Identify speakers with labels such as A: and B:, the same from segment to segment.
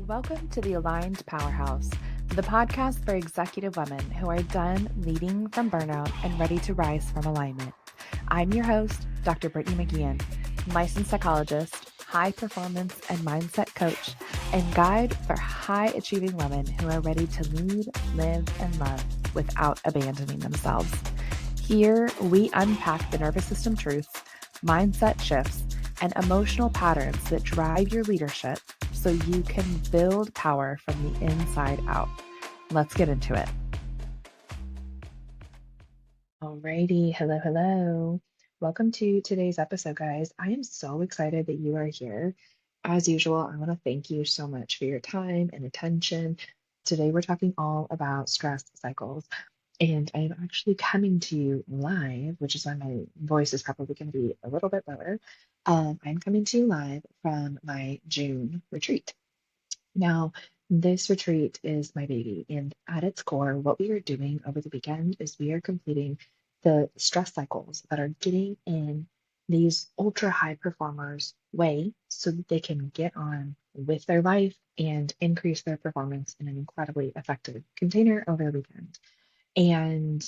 A: Welcome to the Aligned Powerhouse, the podcast for executive women who are done leading from burnout and ready to rise from alignment. I'm your host, Dr. Brittany McGeehan, licensed psychologist, high performance and mindset coach, and guide for high achieving women who are ready to lead, live, and love without abandoning themselves. Here, we unpack the nervous system truths, mindset shifts, and emotional patterns that drive your leadership so you can build power from the inside out. Let's get into it. Alrighty, hello. Welcome to today's episode, guys. I am so excited that you are here. As usual, I want to thank you so much for your time and attention. Today, we're talking all about stress cycles. And I'm actually coming to you live, which is why my voice is probably going to be a little bit lower. I'm coming to you live from my June retreat. Now, this retreat is my baby, and at its core, what we are doing over the weekend is we are completing the stress cycles that are getting in these ultra high performers' way so that they can get on with their life and increase their performance in an incredibly effective container over the weekend. And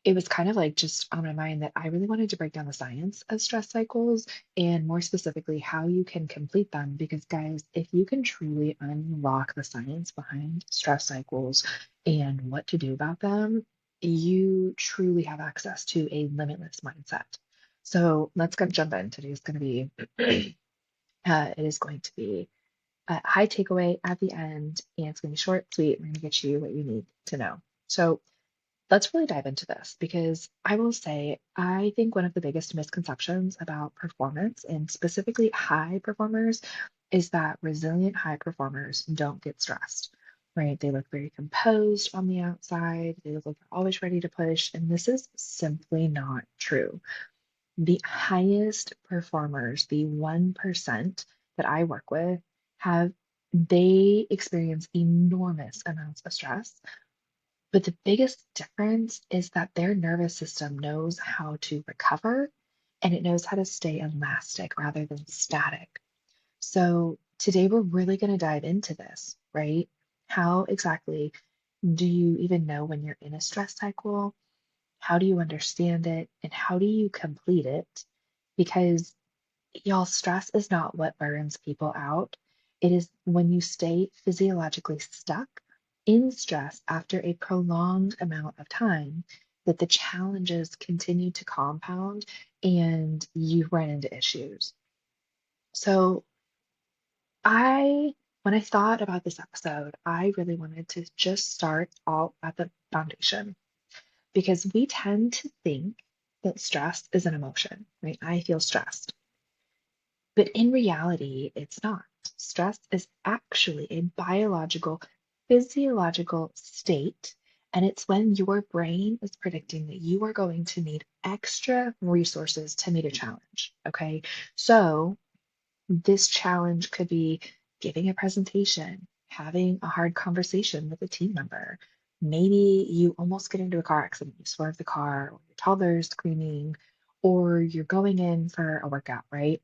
A: it was kind of like just on my mind that I really wanted to break down the science of stress cycles and more specifically how you can complete them. Because, guys, if you can truly unlock the science behind stress cycles and what to do about them, you truly have access to a limitless mindset. So let's go jump in. Today is going to be, it is going to be a high takeaway at the end, and it's going to be short, sweet. We're going to get you what you need to know. So let's really dive into this because I will say, I think one of the biggest misconceptions about performance and specifically high performers is that resilient high performers don't get stressed, right? They look very composed on the outside. They look like they're always ready to push. And this is simply not true. The highest performers, the 1% that I work with, they experience enormous amounts of stress, but the biggest difference is that their nervous system knows how to recover and it knows how to stay elastic rather than static. So today we're really going to dive into this, right? How exactly do you even know when you're in a stress cycle? How do you understand it? And how do you complete it? Because y'all, stress is not what burns people out. It is when you stay physiologically stuck in stress after a prolonged amount of time that the challenges continue to compound and you run into issues. So, when I thought about this episode, I really wanted to just start out at the foundation because we tend to think that stress is an emotion, right? I feel stressed. But in reality, it's not. Stress is actually a biological, physiological state. And it's when your brain is predicting that you are going to need extra resources to meet a challenge. Okay. So this challenge could be giving a presentation, having a hard conversation with a team member. Maybe you almost get into a car accident, you swerve the car, or your toddler is screaming, or you're going in for a workout, right?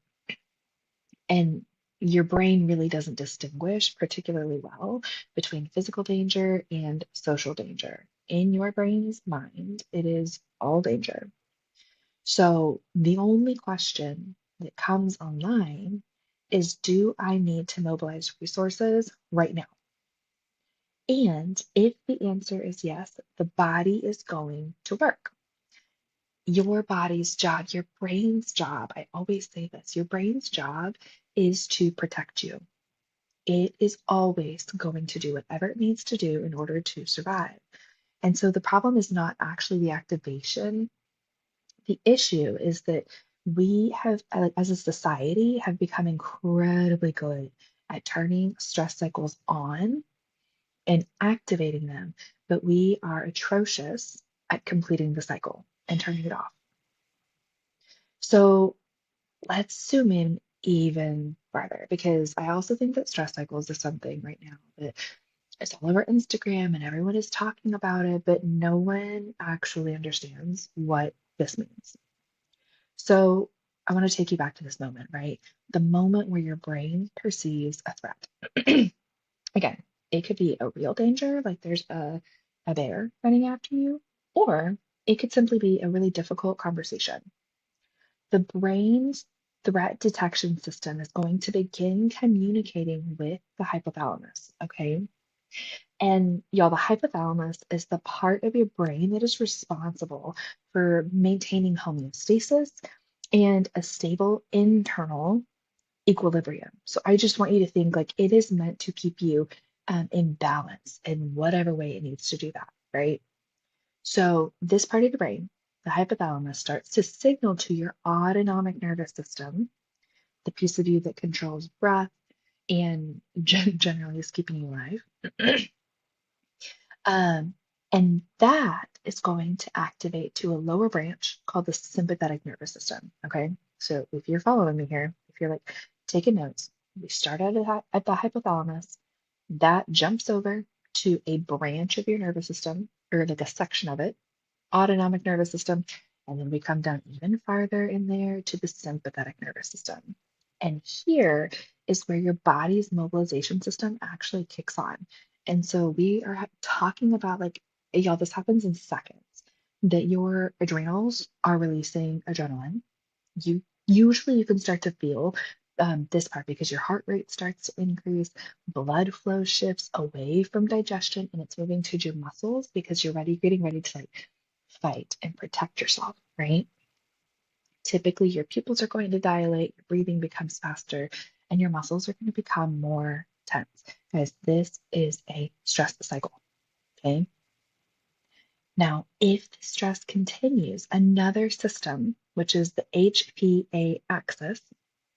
A: And your brain really doesn't distinguish particularly well between physical danger and social danger. In your brain's mind, it is all danger. So the only question that comes online is, do I need to mobilize resources right now? And if the answer is yes, the body is going to work. Your body's job, your brain's job, I always say this, your brain's job is to protect you. It is always going to do whatever it needs to do in order to survive. And so the problem is not actually the activation. The issue is that we have, as a society, have become incredibly good at turning stress cycles on and activating them, but we are atrocious at completing the cycle and turning it off. So let's zoom in even farther because I also think that stress cycles is something right now that it's all over Instagram and everyone is talking about it, but no one actually understands what this means. So I want to take you back to this moment, right? The moment where your brain perceives a threat. Again, it could be a real danger, like there's a bear running after you, or it could simply be a really difficult conversation. The brain's threat detection system is going to begin communicating with the hypothalamus, okay? And y'all, the hypothalamus is the part of your brain that is responsible for maintaining homeostasis and a stable internal equilibrium. So I just want you to think like it is meant to keep you in balance in whatever way it needs to do that, right? So this part of the brain, the hypothalamus, starts to signal to your autonomic nervous system, the piece of you that controls breath and generally is keeping you alive. Um, and that is going to activate to a lower branch called the sympathetic nervous system. Okay. So if you're following me here, if you're like taking notes, we start at, at the hypothalamus, that jumps over to a branch of your nervous system or like a section of it, autonomic nervous system. And then we come down even farther in there to the sympathetic nervous system. And here is where your body's mobilization system actually kicks on. And so we are talking about like, y'all, this happens in seconds that your adrenals are releasing adrenaline. You can start to feel this part because your heart rate starts to increase, blood flow shifts away from digestion and it's moving to your muscles because you're getting ready to like fight and protect yourself, right? Typically, your pupils are going to dilate, your breathing becomes faster, and your muscles are going to become more tense. Guys, this is a stress cycle, okay? Now, if the stress continues, another system, which is the HPA axis,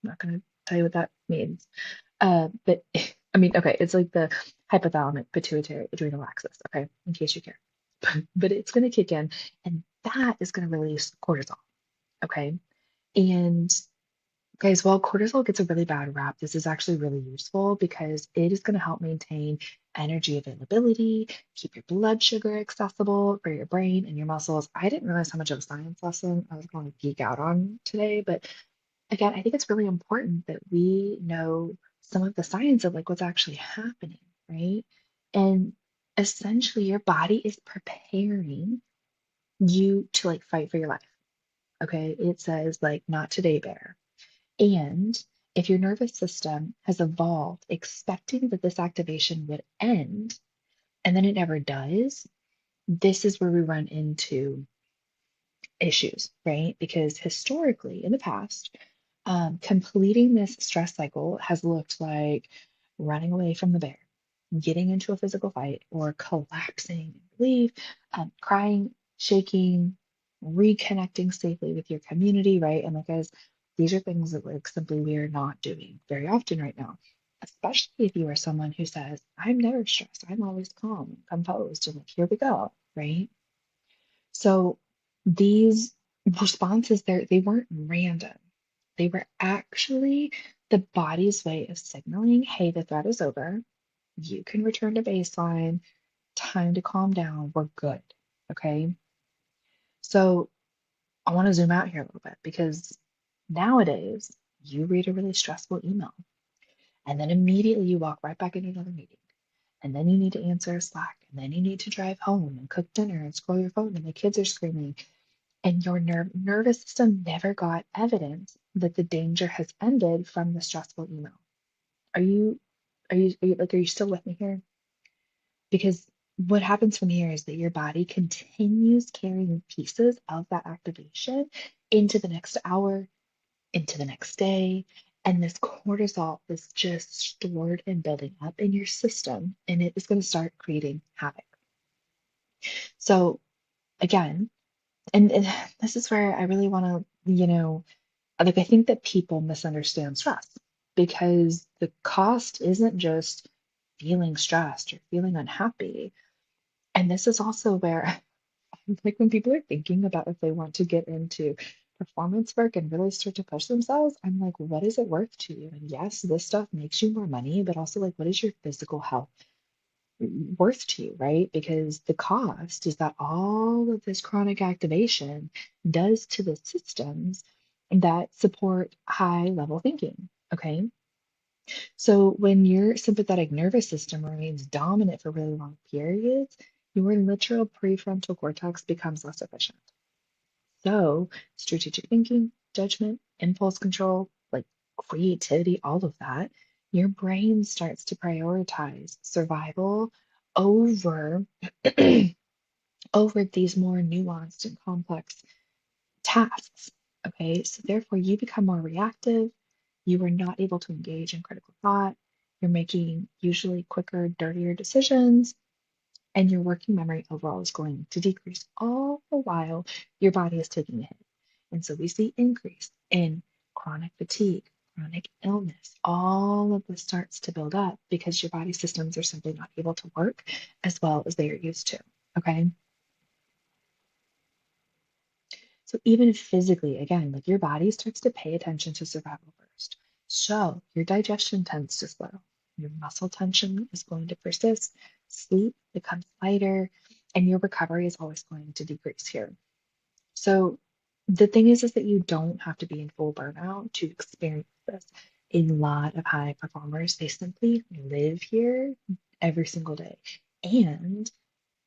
A: I'm not going to tell you what that means, but I mean, okay, it's like the hypothalamic pituitary adrenal axis, okay, in case you care. But it's going to kick in, and that is going to release cortisol, okay? And guys, while cortisol gets a really bad rap, this is actually really useful because it is going to help maintain energy availability, keep your blood sugar accessible for your brain and your muscles. I didn't realize how much of a science lesson I was going to geek out on today, but again, I think it's really important that we know some of the science of like what's actually happening, right? And essentially, your body is preparing you to like fight for your life. Okay, it says like not today, bear. And if your nervous system has evolved expecting that this activation would end, and then it never does, this is where we run into issues, right? Because historically, in the past, completing this stress cycle has looked like running away from the bear, getting into a physical fight, or collapsing in relief, crying, shaking, reconnecting safely with your community, right? And like, guys, these are things that like simply we are not doing very often right now. Especially if you are someone who says, I'm never stressed, I'm always calm and composed, and like, here we go, right? So these responses there, they weren't random. They were actually the body's way of signaling, hey, the threat is over. You can return to baseline. Time to calm down. We're good. Okay. So I want to zoom out here a little bit because nowadays you read a really stressful email and then immediately you walk right back into another meeting. And then you need to answer a Slack. And then you need to drive home and cook dinner and scroll your phone and the kids are screaming and your nervous system never got evidence that the danger has ended from the stressful email. Are you are you still with me here? Because what happens from here is that your body continues carrying pieces of that activation into the next hour, into the next day, and this cortisol is just stored and building up in your system, and it is going to start creating havoc. So again, and this is where I really want to, like I think that people misunderstand stress because the cost isn't just feeling stressed or feeling unhappy. And this is also where, like, when people are thinking about if they want to get into performance work and really start to push themselves, I'm like, what is it worth to you? And yes, this stuff makes you more money, but also, like, what is your physical health worth to you, right? Because the cost is that all of this chronic activation does to the systems that support high level thinking. Okay. So when your sympathetic nervous system remains dominant for really long periods, your literal prefrontal cortex becomes less efficient. So strategic thinking, judgment, impulse control, like creativity, all of that, your brain starts to prioritize survival over over these more nuanced and complex tasks. Okay, so therefore you become more reactive. You are not able to engage in critical thought. You're making usually quicker, dirtier decisions, and your working memory overall is going to decrease, all the while your body is taking a hit. And so we see increase in chronic fatigue, chronic illness. All of this starts to build up because your body systems are simply not able to work as well as they are used to. Okay. So even physically, again, like your body starts to pay attention to survival first. So your digestion tends to slow. Your muscle tension is going to persist. Sleep becomes lighter, and your recovery is always going to decrease here. So the thing is that you don't have to be in full burnout to experience this. A lot of high performers, they simply live here every single day, and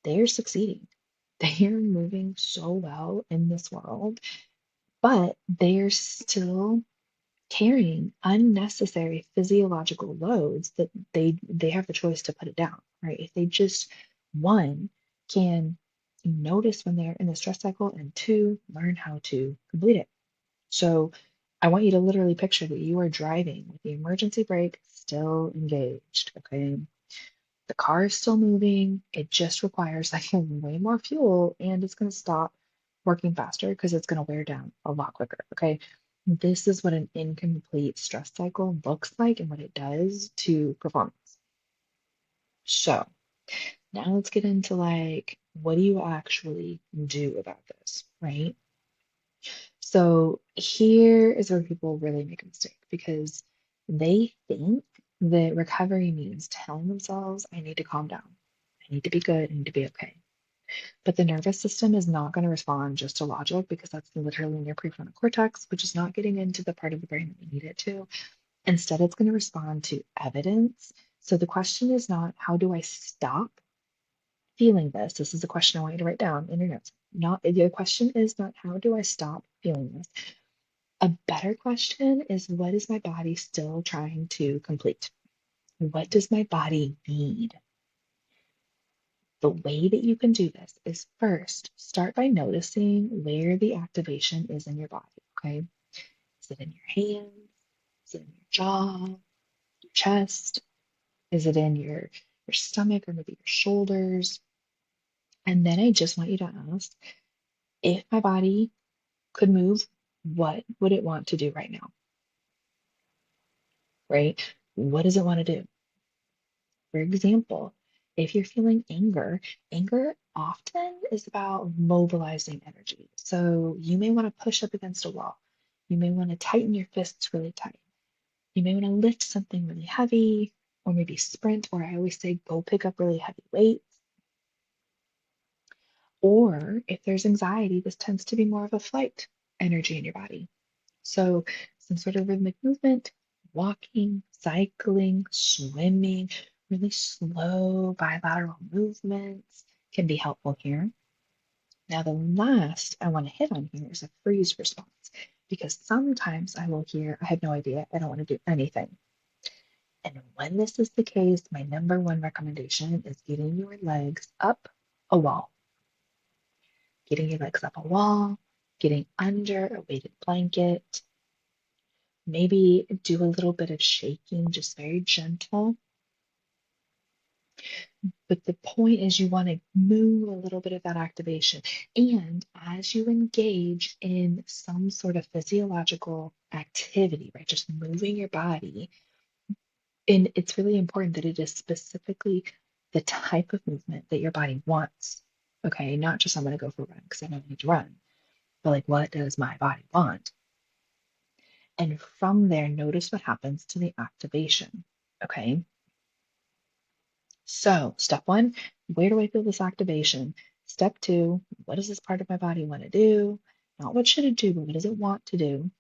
A: they're succeeding. They are moving so well in this world, but they're still carrying unnecessary physiological loads that they have the choice to put it down, right? If they just, one, can notice when they're in the stress cycle, and two, learn how to complete it. So I want you to literally picture that you are driving with the emergency brake still engaged, okay? The car is still moving. It just requires like way more fuel, and it's going to stop working faster because it's going to wear down a lot quicker. Okay. This is what an incomplete stress cycle looks like and what it does to performance. So now let's get into like, what do you actually do about this, right? So here is where people really make a mistake because they think that recovery means telling themselves, I need to calm down. I need to be good. I need to be okay. But the nervous system is not going to respond just to logic because that's literally in your prefrontal cortex, which is not getting into the part of the brain that we need it to. Instead, it's going to respond to evidence. So the question is not, how do I stop feeling this? This is a question I want you to write down in your notes. Not the question is not, how do I stop feeling this? A better question is, what is my body still trying to complete? What does my body need? The way that you can do this is first start by noticing where the activation is in your body. Okay. Is it in your hands? Is it in your jaw, your chest? Is it in your stomach or maybe your shoulders? And then I just want you to ask, if my body could move, what would it want to do right now? Right? What does it want to do? For example, if you're feeling anger, anger often is about mobilizing energy. So you may want to push up against a wall. You may want to tighten your fists really tight. You may want to lift something really heavy, or maybe sprint, or I always say go pick up really heavy weights. Or if there's anxiety, this tends to be more of a flight energy in your body. So some sort of rhythmic movement, walking, cycling, swimming, really slow bilateral movements can be helpful here. Now, the last I want to hit on here is a freeze response, because sometimes I will hear, I have no idea, I don't want to do anything. And when this is the case, my number one recommendation is getting your legs up a wall, getting your legs up a wall, getting under a weighted blanket. Maybe do a little bit of shaking, just very gentle. But the point is, you want to move a little bit of that activation. And as you engage in some sort of physiological activity, right, just moving your body, and it's really important that it is specifically the type of movement that your body wants. Okay, not just I'm going to go for a run because I don't need to run, but like, what does my body want? And from there, notice what happens to the activation. Okay. So, step one, where do I feel this activation? Step two, what does this part of my body want to do? Not what should it do, but what does it want to do?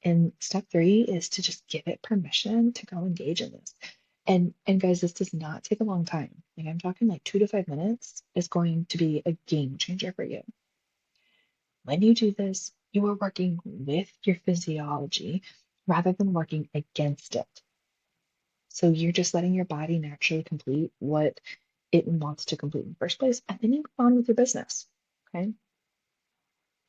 A: And step three is to just give it permission to go engage in this. And guys, this does not take a long time. Like I'm talking like 2 to 5 minutes is going to be a game changer for you. When you do this, you are working with your physiology rather than working against it. So you're just letting your body naturally complete what it wants to complete in the first place, and then you move on with your business. Okay.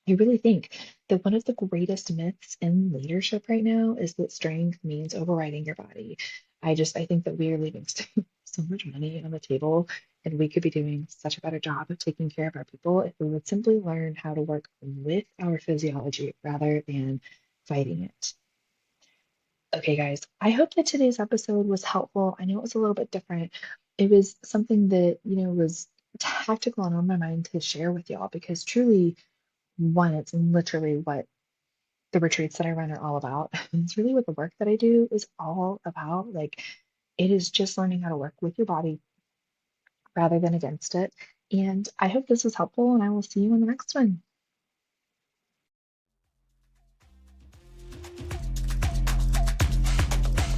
A: I really think that one of the greatest myths in leadership right now is that strength means overriding your body. I think that we are leaving so much money on the table, and we could be doing such a better job of taking care of our people if we would simply learn how to work with our physiology rather than fighting it. Okay, guys, I hope that today's episode was helpful. I know it was a little bit different. It was something that, was tactical and on my mind to share with y'all because truly, one, it's literally what the retreats that I run are all about. It's really what the work that I do is all about. Like, it is just learning how to work with your body rather than against it. And I hope this was helpful, and I will see you in the next one.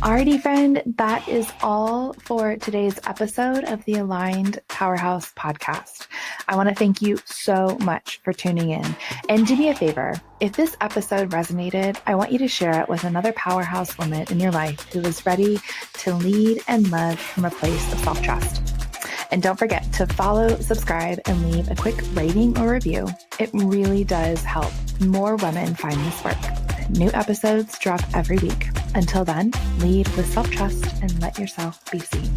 A: Alrighty, friend, that is all for today's episode of the Aligned Powerhouse podcast. I want to thank you so much for tuning in. And do me a favor, if this episode resonated, I want you to share it with another powerhouse woman in your life who is ready to lead and love from a place of self-trust. And don't forget to follow, subscribe, and leave a quick rating or review. It really does help more women find this work. New episodes drop every week. Until then, lead with self-trust and let yourself be seen.